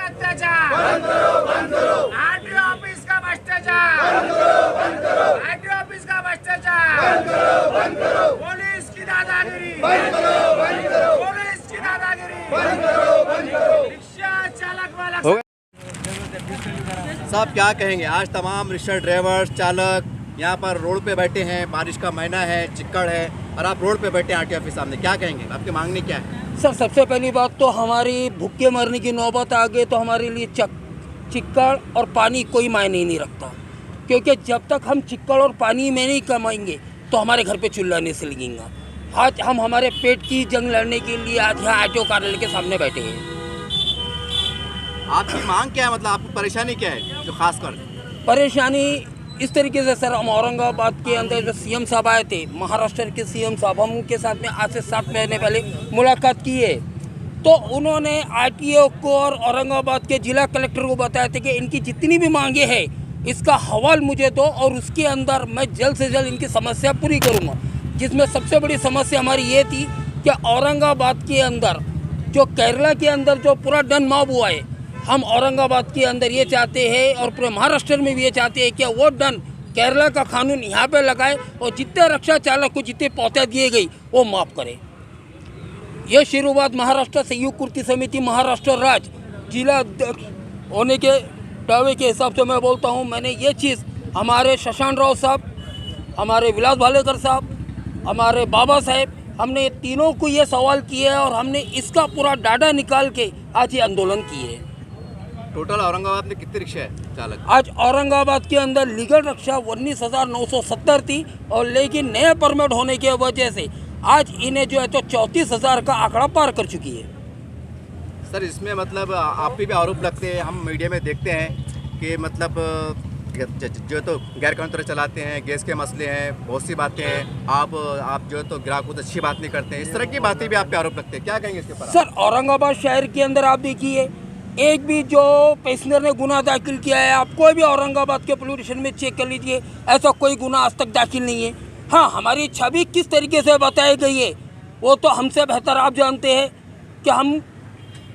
अत्याचार बंद करो आरटीओ ऑफिस का भ्रष्टाचार बंद करो आरटीओ ऑफिस का भ्रष्टाचार बंद करो पुलिस की दादागिरी बंद करो पुलिस की दादागिरी बंद करो रिक्शा चालक वाला। साहब क्या कहेंगे, आज तमाम रिक्शा ड्राइवर चालक यहाँ पर रोड पे बैठे हैं, बारिश का महीना है, चिक्कड़ है और आप रोड पे बैठे हैं आरटीओ ऑफिस सामने, क्या कहेंगे, आपकी मांगनी क्या है? सर सबसे पहली बात तो हमारी भूखे मरने की नौबत आ गई तो हमारे लिए चिक्कड़ और पानी कोई मायने ही नहीं रखता, क्योंकि जब तक हम चिक्कड़ और पानी में नहीं कमाएंगे तो हमारे घर पे चूल्हा नहीं सिलेगा। आज हम हमारे पेट की जंग लड़ने के लिए आज यहाँ आरटीओ कार्यालय के सामने बैठे हैं। आपकी मांग क्या है, मतलब आपकी परेशानी क्या है जो खास कर? परेशानी इस तरीके से सर, हम औरंगाबाद के अंदर जो सीएम साहब आए थे, महाराष्ट्र के सीएम साहब, हम उनके साथ में आज से 7 महीने पहले मुलाकात की है, तो उन्होंने आरटीओ को और औरंगाबाद के जिला कलेक्टर को बताया था कि इनकी जितनी भी मांगे हैं इसका हवाल मुझे दो और उसके अंदर मैं जल्द से जल्द इनकी समस्या पूरी करूँगा। जिसमें सबसे बड़ी समस्या हमारी ये थी कि औरंगाबाद के अंदर जो केरला के अंदर जो पूरा डन मॉब हुआ है, हम औरंगाबाद के अंदर ये चाहते हैं और पूरे महाराष्ट्र में भी ये चाहते हैं कि वो डन केरला का कानून यहाँ पे लगाए और जितने रक्षा चालक को जितने पौते दिए गई वो माफ़ करे। ये शुरुआत महाराष्ट्र संयुक्त कृति समिति महाराष्ट्र राज्य जिला अध्यक्ष होने के दावे के हिसाब से मैं बोलता हूँ, मैंने ये चीज़ हमारे शशांक राव साहब, हमारे विलास भालेकर साहब, हमारे बाबा साहेब, हमने ये तीनों को ये सवाल किए है और हमने इसका पूरा डाटा निकाल के आज ये आंदोलन किए है। टोटल औरंगाबाद में कितने रिक्शा है चालक? आज औरंगाबाद के अंदर लीगल रक्षा 19,970 थी और लेकिन नए परमिट होने की वजह से आज इन्हें जो है तो 34,000 का आंकड़ा पार कर चुकी है। सर इसमें मतलब आप पे भी आरोप लगते हैं, हम मीडिया में देखते हैं कि मतलब जो तो गैर कानूनी तरह चलाते हैं, गैस के मसले हैं, बहुत सी बातें हैं, आप जो है तो ग्राहकों को अच्छी बात नहीं करते हैं, इस तरह की बातें भी आप पे आरोप लगते हैं, क्या कहेंगे इसके ऊपर? सर औरंगाबाद शहर के अंदर आप देखिए, एक भी जो पैसेंजर ने गुनाह दाखिल किया है, आप कोई भी औरंगाबाद के पुलिस स्टेशन में चेक कर लीजिए, ऐसा कोई गुनाह आज तक दाखिल नहीं है। हाँ, हमारी छवि किस तरीके से बताई गई है वो तो हमसे बेहतर आप जानते हैं कि हम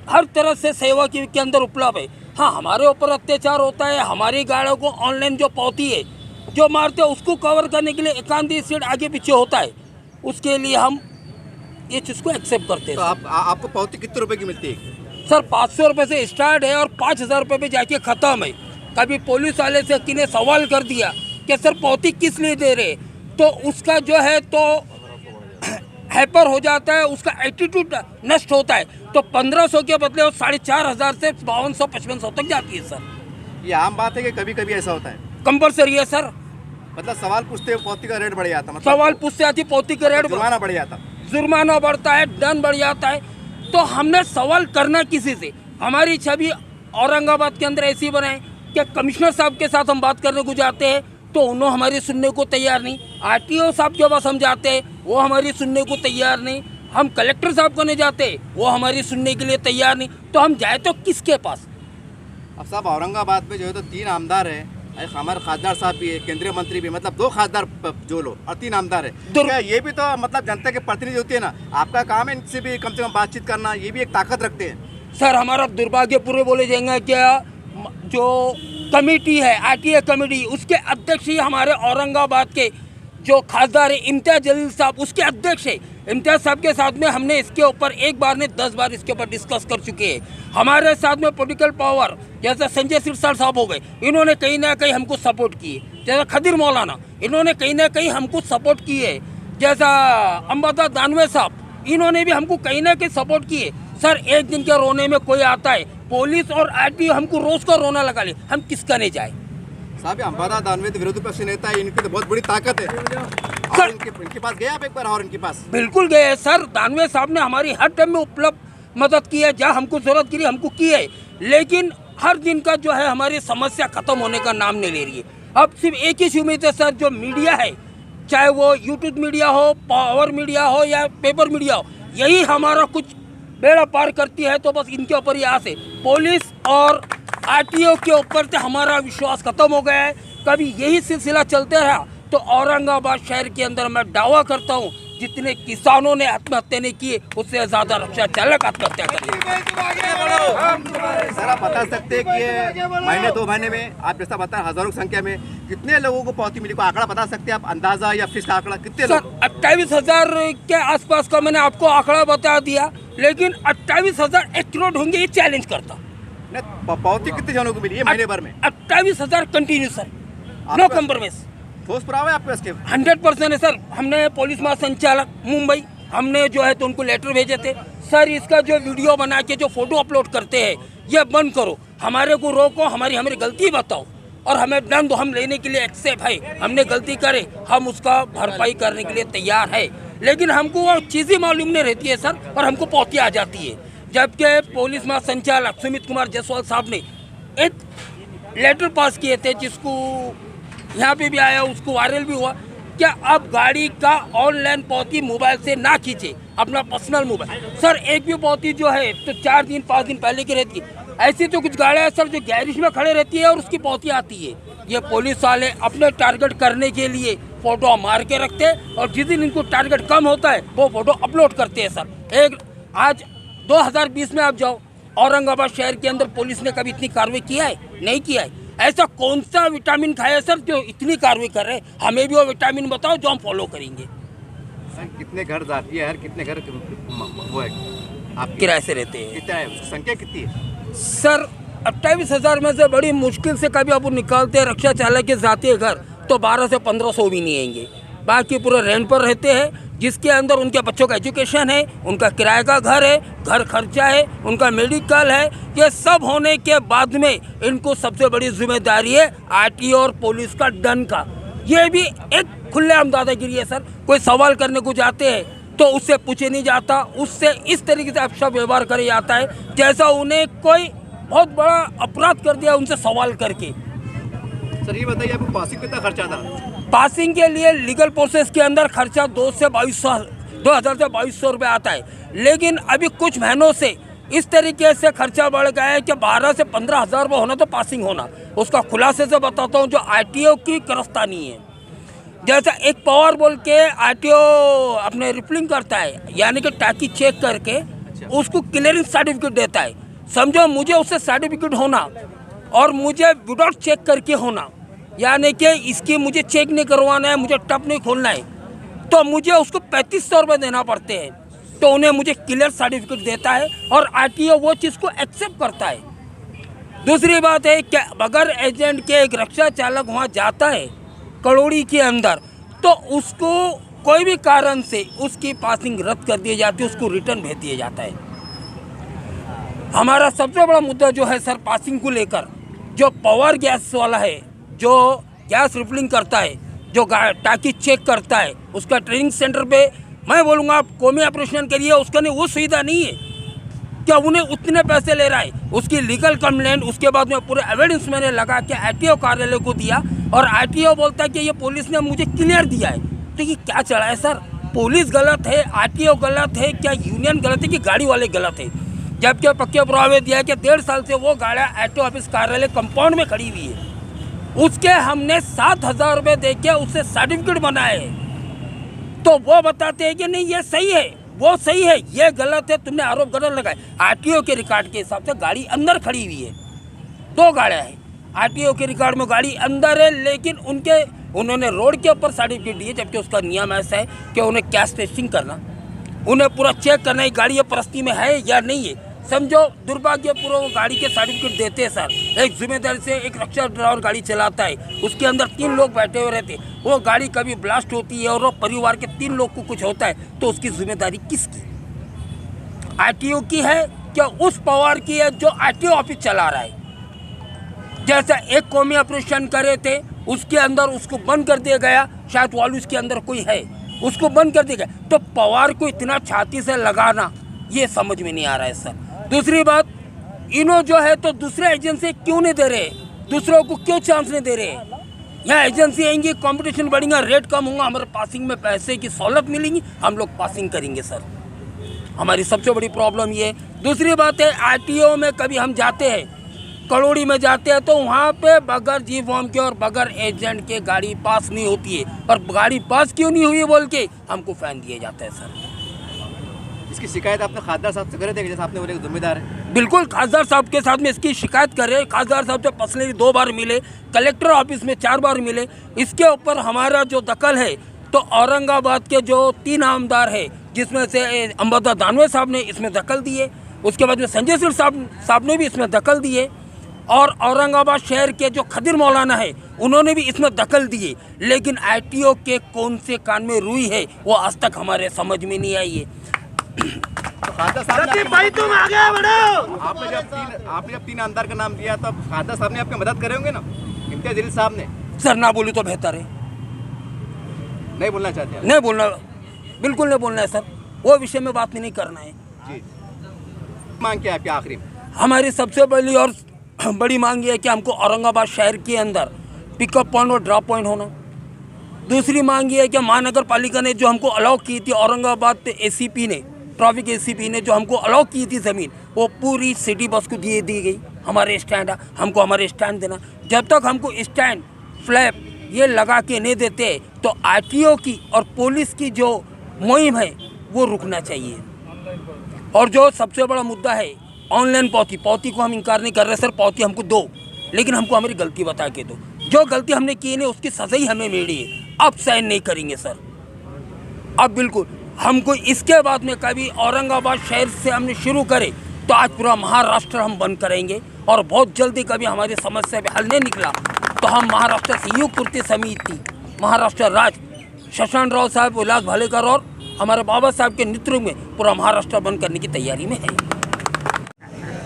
हर तरह से सेवा के अंदर उपलब्ध है। हाँ, हमारे ऊपर अत्याचार होता है, हमारी गाड़ियों को ऑनलाइन जो पावती है जो मारते हैं उसको कवर करने के लिए एकांती सीट आगे पीछे होता है, उसके लिए हम ये चीज़ को एक्सेप्ट करते हैं। तो आपको पावती कितने रुपए की मिलती है? सर 500 रुपये से स्टार्ट है और 5,000 रुपये पे जाके ख़त्म है। कभी पुलिस वाले से किन्हें सवाल कर दिया कि सर पावती किस लिए दे रहे, तो उसका जो है तो हैपर हो जाता है, उसका एटीट्यूड नष्ट होता है, तो 1500 के बदले वो 4,500 से 5200-5500 तक जाती है। सर ये आम बात है कि कभी कभी ऐसा होता है? कंपलसरी है सर, मतलब सवाल पूछते पावती का रेट बढ़ जाता, मतलब सवाल पूछते आती पावती का रेट जुर्माना बढ़ जाता, जुर्माना बढ़ता है, दंड बढ़ जाता है। तो हमने सवाल करना किसी से, हमारी छवि औरंगाबाद के अंदर ऐसी बनाए कि कमिश्नर साहब के साथ हम बात करने को जाते हैं तो उन्होंने हमारी सुनने को तैयार नहीं, आरटीओ साहब के पास हम जाते हैं वो हमारी सुनने को तैयार नहीं, हम कलेक्टर साहब को नहीं जाते वो हमारी सुनने के लिए तैयार नहीं, तो हम जाए तो किसके पास? अब साहब औरंगाबाद में जो है तो 3 आमदार है, एक हमारे खासदार साहब भी है, केंद्रीय मंत्री भी, मतलब 2 खासदार जो लो और 3 आमदार है, क्या ये भी तो मतलब जनता के प्रतिनिधि होती है ना, आपका काम है इनसे भी कम से कम बातचीत करना, ये भी एक ताकत रखते हैं। सर हमारा दुर्भाग्यपूर्ण बोले जाएंगे क्या, जो कमेटी है आरटीए कमेटी, उसके अध्यक्ष ही हमारे औरंगाबाद के जो खासदार है इम्तियाज जलील साहब, उसके अध्यक्ष है। इम्तियाज साहब के साथ में हमने इसके ऊपर 1 बार नहीं 10 बार इसके ऊपर डिस्कस कर चुके हैं। हमारे साथ में पॉलिटिकल पावर जैसे संजय सिरसाट साहब हो गए, इन्होंने कहीं ना कहीं हमको सपोर्ट किए, जैसा खदीर मौलाना इन्होंने कहीं ना कहीं हमको सपोर्ट किए, जैसा अंबादा दानवे साहब इन्होंने भी हमको कहीं ना कहीं सपोर्ट किए। सर एक दिन के रोने में कोई आता है, पुलिस और आरटीओ हमको रोज का रोना लगा ले, हम किसका नहीं जाए? साहब अंबादा दानवे विरोधी पक्ष नेता है, इनकी तो बहुत बड़ी ताकत है सर, इनके पास गया आप एक बार? और इनके पास बिल्कुल गए सर, दानवे साहब ने हमारी हर टाइम में उपलब्ध मदद की है, जहाँ हमको जरूरत की हमको की है, लेकिन हर दिन का जो है हमारी समस्या खत्म होने का नाम नहीं ले रही है। अब सिर्फ एक ही उम्मीद है सर, जो मीडिया है चाहे वो यूट्यूब मीडिया हो, पावर मीडिया हो या पेपर मीडिया हो, यही हमारा कुछ बेड़ा पार करती है, तो बस इनके ऊपर ही आस है। पुलिस और आरटीओ के ऊपर से हमारा विश्वास खत्म हो गया है। कभी यही सिलसिला चलते रहा तो औरंगाबाद शहर के अंदर मैं दावा करता हूँ जितने किसानों ने आत्महत्या नहीं की उससे ज़्यादा रक्षा चालक आत्महत्या करें। अगर आप बता सकते हैं कि ये महीने 2 महीने में आप जैसा बता हजारों की संख्या में कितने लोगों को पावती मिली, को आंकड़ा बता सकते हैं आप, अंदाजा या फिक्स आंकड़ा कितने सर लोग? 28,000 के आसपास का मैंने आपको आंकड़ा बता दिया, लेकिन 28,000 एक्यूरेट होंगे ये चैलेंज करता। नहीं, पावती कितने जनों को मिली है महीने भर में? 28,000 कंटिन्यू सर, नो आपके- कॉम्प्रोमाइज। ठोस पुरावा है आपके पास के? 100% है सर। हमने पुलिस महासंचालक मुंबई, हमने जो है तो उनको लेटर भेजे थे, सर इसका जो वीडियो बना के जो फोटो अपलोड करते हैं ये बंद करो, हमारे को रोको, हमारी गलती बताओ और हमें दंड दो, हम लेने के लिए एक्सेप्ट है, हमने गलती करे हम उसका भरपाई करने के लिए तैयार है। लेकिन हमको वो चीज़ें मालूम नहीं रहती है सर, और हमको पावती आ जाती है। जबकि पुलिस महासंचालक सुमित कुमार जायसवाल साहब ने एक लेटर पास किए थे, जिसको यहाँ पे भी आया, उसको वायरल भी हुआ, क्या आप गाड़ी का ऑनलाइन पावती मोबाइल से ना खींचे, अपना पर्सनल मोबाइल। सर एक भी पावती जो है तो 4 दिन 5 दिन पहले की रहती है। ऐसी तो कुछ गाड़ियाँ हैं सर जो गैरेज में खड़े रहती है और उसकी पावती आती है। ये पुलिस वाले अपने टारगेट करने के लिए फोटो मार के रखते हैं, और जिस दिन इनको टारगेट कम होता है वो फोटो अपलोड करते हैं सर। एक आज 2020 में आप जाओ, औरंगाबाद शहर के अंदर पुलिस ने कभी इतनी कार्रवाई किया है? नहीं किया है। ऐसा कौन सा विटामिन खाया सर जो इतनी कार्रवाई कर रहे हैं? हमें भी वो विटामिन बताओ जो हम फॉलो करेंगे। सर कितने घर जाती है, हर कितने घर वो है आप किराए से रहते हैं कितना है, उसकी संख्या कितनी है? सर 28,000 में से बड़ी मुश्किल से कभी आप निकालते हैं रिक्शा चालक के जाते घर तो 1200 से 1500 भी नहीं आएंगे। बाकी पूरे रेंट पर रहते हैं, जिसके अंदर उनके बच्चों का एजुकेशन है, उनका किराए का घर है, घर खर्चा है, उनका मेडिकल है। ये सब होने के बाद में इनको सबसे बड़ी जिम्मेदारी है आरटीओ और पुलिस का दंड का। ये भी एक खुलेआम दादागिरी है सर। कोई सवाल करने को जाते हैं तो उससे पूछे नहीं जाता, उससे इस तरीके से अपशब्द व्यवहार करे जाता है जैसा उन्हें कोई बहुत बड़ा अपराध कर दिया उनसे सवाल करके। सर ये बताइए आपको पासिंग कितना खर्चा था? पासिंग के लिए लीगल प्रोसेस के अंदर खर्चा 2,000 से 2200 रुपये आता है, लेकिन अभी कुछ महीनों से इस तरीके से खर्चा बढ़ गया है कि 12 से 15,000 रुपये होना तो पासिंग होना। उसका खुलासे से बताता हूँ, जो आरटीओ की गिरफ्तारी है। जैसा एक पावर बोल के आरटीओ अपने रिफलिंग करता है, यानी कि टाकी चेक करके उसको क्लियरेंस सर्टिफिकेट देता है। समझो मुझे उससे सर्टिफिकेट होना और मुझे विदाउट चेक करके होना, यानी कि इसकी मुझे चेक नहीं करवाना है, मुझे टप नहीं खोलना है, तो मुझे उसको 3500 रुपये देना पड़ते हैं। तो उन्हें मुझे क्लियर सर्टिफिकेट देता है और आरटीओ वो चीज़ को एक्सेप्ट करता है। दूसरी बात है कि बगैर एजेंट के एक रिक्शा चालक वहाँ जाता है कड़ोड़ी के अंदर, तो उसको कोई भी कारण से उसकी पासिंग रद्द कर दी जाती है, उसको रिटर्न भेज दिया जाता है। हमारा सबसे बड़ा मुद्दा जो है सर पासिंग को लेकर, जो पावर गैस वाला है, जो गैस रिफिलिंग करता है, जो टाकी चेक करता है, उसका ट्रेनिंग सेंटर पे मैं बोलूँगा आप कौमी ऑपरेशन के लिए उसका नहीं वो सुविधा नहीं है। क्या उन्हें उतने पैसे ले रहा है? उसकी लीगल कंप्लेंट उसके बाद में पूरे एविडेंस मैंने लगा के आरटीओ कार्यालय को दिया, और आरटीओ बोलता है कि ये पुलिस ने मुझे क्लियर दिया है। तो ये क्या चला है सर? पुलिस गलत है, आरटीओ गलत है, क्या यूनियन गलत है कि गाड़ी वाले गलत है? जबकि पक्के पुरावे दिया है कि 1.5 साल से वो गाड़ियाँ आरटीओ ऑफिस कार्यालय कंपाउंड में खड़ी हुई है। उसके हमने 7,000 रुपये दे के उससे सर्टिफिकेट बनाए हैं, तो वो बताते हैं कि नहीं ये सही है, वो सही है, ये गलत है, तुमने आरोप गलत लगाए। आरटीओ के रिकॉर्ड के हिसाब से गाड़ी अंदर खड़ी हुई है, 2 गाड़ियाँ हैं आरटीओ के रिकॉर्ड में, गाड़ी अंदर है, लेकिन उन्होंने रोड के ऊपर सर्टिफिकेट दिए, जबकि उसका नियम ऐसा है कि उन्हें कैश टेस्टिंग करना, उन्हें पूरा चेक करना है गाड़ी ये परस्ती में है या नहीं है। समझो दुर्भाग्यपूर्ण वो गाड़ी के सर्टिफिकेट देते हैं सर। एक जिम्मेदारी से एक रिक्शा ड्राइवर गाड़ी चलाता है, उसके अंदर 3 लोग बैठे हुए रहते हैं, वो गाड़ी कभी ब्लास्ट होती है और वो परिवार के 3 लोग को कुछ होता है, तो उसकी जिम्मेदारी किसकी? आरटीओ की है क्या उस पावर की है जो आरटीओ ऑफिस चला रहा है? जैसा एक कौमी ऑपरेशन करे थे, उसके अंदर उसको बंद कर दिया गया, शायद वालूस के अंदर कोई है, उसको बंद कर दिया गया, तो पवार को इतना छाती से लगाना ये समझ में नहीं आ रहा है सर। दूसरी बात, इन्हों जो है तो दूसरे एजेंसी क्यों नहीं दे रहे, दूसरों को क्यों चांस नहीं दे रहे? यहाँ एजेंसी आएंगी, कंपटीशन बढ़ेगा, रेट कम होगा, हमारे पासिंग में पैसे की सहूलत मिलेंगी, हम लोग पासिंग करेंगे सर। हमारी सबसे बड़ी प्रॉब्लम ये है। दूसरी बात है, आरटीओ में कभी हम जाते हैं, कड़ोड़ी में जाते हैं, तो वहाँ पे बगैर जी फॉर्म के और बगैर एजेंट के गाड़ी पास नहीं होती है, और गाड़ी पास क्यों नहीं हुई बोल के हमको फाइन दिया जाता है सर। इसकी शिकायत आपने खासदार साहब से करे थे, जैसे आपने बोले कि जिम्मेदार है? बिल्कुल खासदार साहब के साथ में इसकी शिकायत कर रहे हैं। खासदार साहब से पर्सनली 2 बार मिले, कलेक्टर ऑफिस में 4 बार मिले। इसके ऊपर हमारा जो दखल है, तो औरंगाबाद के जो 3 आमदार है, जिसमें से अंबादास दानवे साहब ने इसमें दखल दिए, उसके बाद में संजय सिंह साहब ने भी इसमें दखल दिए, और औरंगाबाद शहर के जो खदिर मौलाना है उन्होंने भी इसमें दखल दिए। लेकिन आईटीओ के कौन से कान में रुई है वो आज तक हमारे समझ में नहीं आई है। तो खासदार साहब ने भाई तुम आगे बढ़ो। आपने जब 3 आमदार का नाम दिया तब खासदार साहब ने आपकी मदद करे होंगे ना, इम्तियाज जलील साहब ने? सर ना बोलूँ तो बेहतर है। नहीं बोलना चाहते हैं? नहीं बोलना, बिल्कुल नहीं बोलना है सर, वो विषय में बात नहीं करना है। जी, मांग क्या है आपकी आखिरी में? हमारी सबसे पहली और बड़ी मांग ये है कि हमको औरंगाबाद शहर के अंदर पिकअप पॉइंट और ड्रॉप पॉइंट होना। दूसरी मांग ये है कि महानगर पालिका ने जो हमको अलाउ की थी, औरंगाबाद एसीपी ने, ट्रैफिक एसीपी ने जो हमको अलाउ की थी ज़मीन, वो पूरी सिटी बस को दी गई। हमारे स्टैंड, हमको हमारे स्टैंड देना। जब तक हमको स्टैंड फ्लैप ये लगा के नहीं देते तो आरटीओ की और पुलिस की जो मुहिम है वो रुकना चाहिए। और जो सबसे बड़ा मुद्दा है ऑनलाइन पौती को हम इनकार नहीं कर रहे सर, पौती हमको दो, लेकिन हमको हमारी गलती बता के दो। जो गलती हमने की है उसकी सजा ही हमें मिली है, अब साइन नहीं करेंगे सर। अब बिल्कुल हमको इसके बाद में कभी औरंगाबाद शहर से हमने शुरू करे तो आज पूरा महाराष्ट्र हम बंद करेंगे। और बहुत जल्दी कभी हमारी समस्या भी हल नहीं निकला तो हम महाराष्ट्र संयुक्त पूर्ति समिति, महाराष्ट्र राज्य शशांक राव साहब, उल्लास भालेकर और हमारे बाबा साहब के नेतृत्व में पूरा महाराष्ट्र बंद करने की तैयारी में है।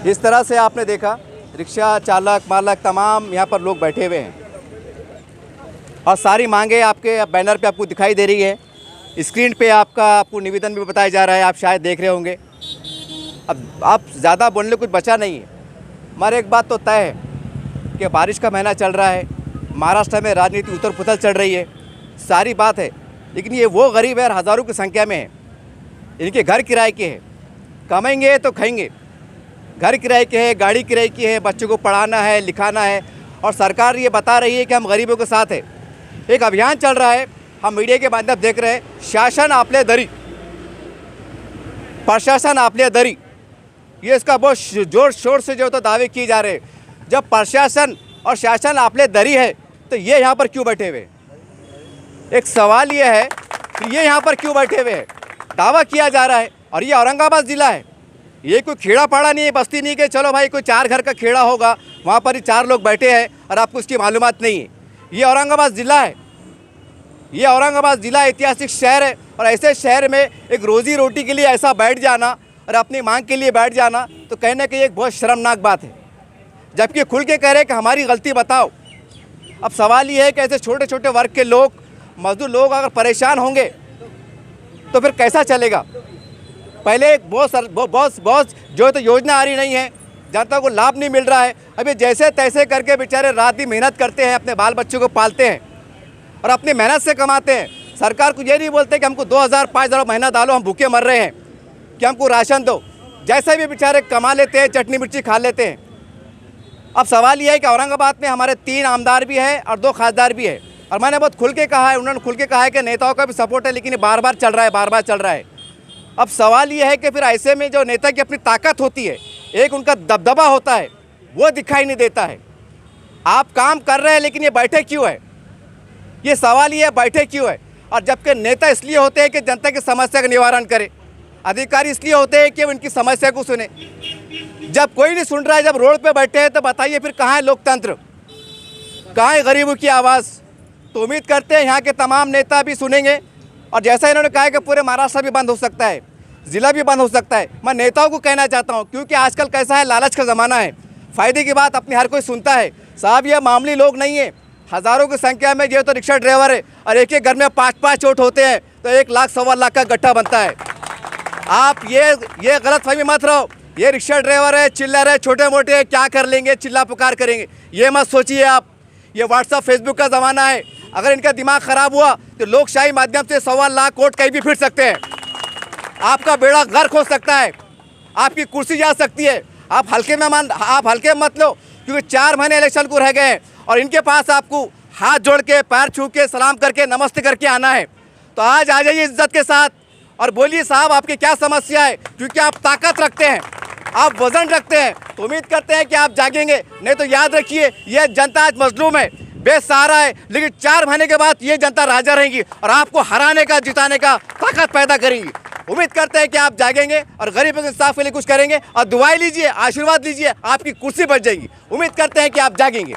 इस तरह से आपने देखा रिक्शा चालक मालक तमाम यहाँ पर लोग बैठे हुए हैं और सारी मांगे आपके बैनर पे आपको दिखाई दे रही है। स्क्रीन पे आपको निवेदन भी बताया जा रहा है, आप शायद देख रहे होंगे। अब आप ज़्यादा बोलने कुछ बचा नहीं है। हमारे एक बात तो तय है कि बारिश का महीना चल रहा है, महाराष्ट्र में राजनीति उथल पुथल चल रही है, सारी बात है। लेकिन ये वो गरीब है, हज़ारों की संख्या में है, इनके घर किराए के हैं, कमाएंगे तो खाएंगे, घर किराए के है, गाड़ी किराए की है, बच्चों को पढ़ाना है, लिखाना है। और सरकार ये बता रही है कि हम गरीबों के साथ है। एक अभियान चल रहा है, हम मीडिया के माध्यम देख रहे हैं, शासन आपले दरी, प्रशासन आपले दरी, ये इसका बहुत जोर शोर से जो तो दावे किए जा रहे हैं। जब प्रशासन और शासन आपले दरी है तो ये यहाँ पर क्यों बैठे हुए? एक सवाल ये है कि ये यहाँ पर क्यों बैठे हुए हैं? दावा किया जा रहा है, और ये औरंगाबाद ज़िला है, ये कोई खेड़ा पाड़ा नहीं है, बस्ती नहीं कि चलो भाई कोई 4 घर का खेड़ा होगा, वहाँ पर ही 4 लोग बैठे हैं और आपको इसकी मालूमात नहीं है। ये औरंगाबाद ज़िला है, ये औरंगाबाद ज़िला ऐतिहासिक शहर है। और ऐसे शहर में एक रोज़ी रोटी के लिए ऐसा बैठ जाना और अपनी मांग के लिए बैठ जाना तो कहीं ना कहीं एक बहुत शर्मनाक बात है। जबकि खुल के कह रहे हैं कि हमारी गलती बताओ। अब सवाल ये है कि ऐसे छोटे छोटे वर्ग के लोग, मजदूर लोग अगर परेशान होंगे तो फिर कैसा चलेगा? पहले बहुत जो तो योजना आ रही नहीं है, जनता को लाभ नहीं मिल रहा है। अभी जैसे तैसे करके बेचारे रात दिन मेहनत करते हैं, अपने बाल बच्चों को पालते हैं और अपनी मेहनत से कमाते हैं। सरकार को ये नहीं बोलते कि हमको 2000 5000 महीना डालो, हम भूखे मर रहे हैं, कि हमको राशन दो। जैसे भी बेचारे कमा लेते हैं, चटनी मिर्ची खा लेते हैं। अब सवाल ये है कि औरंगाबाद में हमारे 3 आमदार भी हैं और 2 खासदार भी है। और मैंने बहुत खुल के कहा है, उन्होंने खुल के कहा है कि नेताओं का भी सपोर्ट है, लेकिन ये बार बार चल रहा है। अब सवाल ये है कि फिर ऐसे में जो नेता की अपनी ताकत होती है, एक उनका दबदबा होता है, वो दिखाई नहीं देता है। आप काम कर रहे हैं लेकिन ये बैठे क्यों है? ये सवाल ये है, बैठे क्यों है? और जबकि नेता इसलिए होते हैं कि जनता की समस्या का निवारण करे, अधिकारी इसलिए होते हैं कि उनकी समस्या को सुने। जब कोई नहीं सुन रहा है, जब रोड पे बैठे हैं, तो बताइए फिर कहाँ है लोकतंत्र, कहाँ है गरीबों की आवाज़? तो उम्मीद करते हैं यहाँ के तमाम नेता भी सुनेंगे। और जैसा इन्होंने कहा कि पूरे महाराष्ट्र भी बंद हो सकता है, ज़िला भी बंद हो सकता है। मैं नेताओं को कहना चाहता हूँ, क्योंकि आजकल कैसा है, लालच का ज़माना है, फ़ायदे की बात अपनी हर कोई सुनता है। साहब ये मामूली लोग नहीं है, हज़ारों की संख्या में ये तो रिक्शा ड्राइवर है और एक एक घर में 5-5 चोट होते हैं, तो 1 लाख 1.25 लाख का गट्ठा बनता है। आप ये गलतफहमी मत रहो, ये रिक्शा ड्राइवर है, चिल्लर है, छोटे मोटे क्या कर लेंगे, चिल्ला पुकार करेंगे, ये मत सोचिए आप। ये व्हाट्सअप फेसबुक का ज़माना है, अगर इनका दिमाग ख़राब हुआ तो लोकशाही माध्यम से 1.25 लाख वोट कहीं भी फिर सकते हैं। आपका बेड़ा गर्क हो सकता है, आपकी कुर्सी जा सकती है। आप हल्के मत लो, क्योंकि 4 महीने इलेक्शन को रह गए हैं और इनके पास आपको हाथ जोड़ के, पैर छू के, सलाम करके, नमस्ते करके आना है। तो आज आ जाइए इज्जत के साथ और बोलिए साहब आपकी क्या समस्या है, क्योंकि आप ताकत रखते हैं, आप वजन रखते हैं, तो उम्मीद करते हैं कि आप जागेंगे। नहीं तो याद रखिए ये जनता आज मजलूम है, बेसहारा है, लेकिन 4 महीने के बाद ये जनता राजा रहेगी और आपको हराने का, जिताने का ताकत पैदा करेंगी। उम्मीद करते हैं कि आप जागेंगे और गरीबों के इंसाफ के लिए कुछ करेंगे और दुआएं लीजिए, आशीर्वाद लीजिए, आपकी कुर्सी बढ़ जाएगी। उम्मीद करते हैं कि आप जागेंगे।